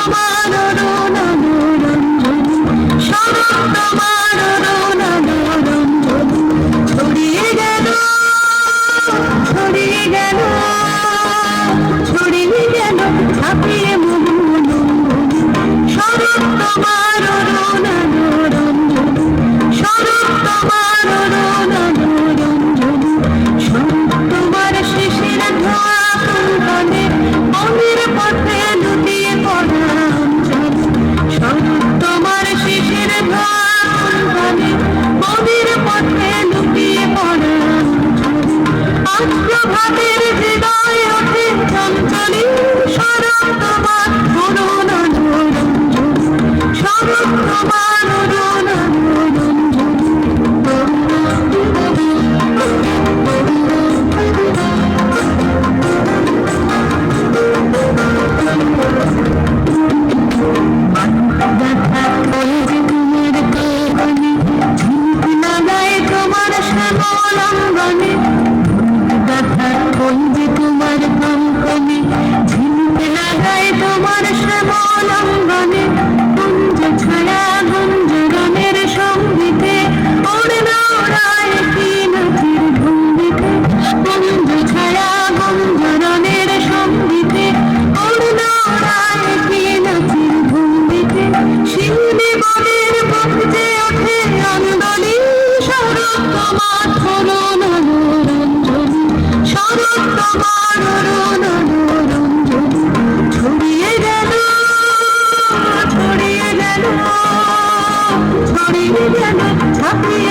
তোমার রণরঞ্জনী, শরৎ তোমার রণরঞ্জনী, ছড়িয়ে গেল ছড়িয়ে গেল ছড়িয়ে গেল ছাপিয়ে মনোরঞ্জনী, শরৎ তোমার রণরঞ্জনী, শরৎ তোমার রণরঞ্জনী, শরৎ তোমার শিশির ধোয়া কঙ্কনে মনের পথে লুটিয়ে পড়া অঞ্জলি, শরৎ তোমার শিশির ধোয়া কঙ্কনে মনের পথে লুটিয়ে পড়া অঞ্জলি, আজ প্রভাতের হৃদয় ওঠে চঞ্চলী, শরৎ তোমার রণরঞ্জনী, শরৎ তোমার রণরঞ্জনী। তোমার শ্যামলাঙ্গনে তোমার কঙ্কনে ঝিলতে লাগায় তোমার শ্যামলাঙ্গনে, কুঞ্জ ছায়া গুঞ্জরণের সঙ্গীতে ওড়না ওড়ায় কি নাচের ভঙ্গিতে, কুঞ্জ ছায়া গুঞ্জরণের সঙ্গীতে ওড়না ওড়ায় কি নাচের ভঙ্গিতে, শিউলি বনের বুক যে ওঠে আন্দোলি, শরৎ তোমার রণরঞ্জনী, শরৎ তোমার রণরঞ্জনী, ছড়িয়ে গেল ছড়িয়ে গেল ছড়িয়ে গেল ছাপিয়ে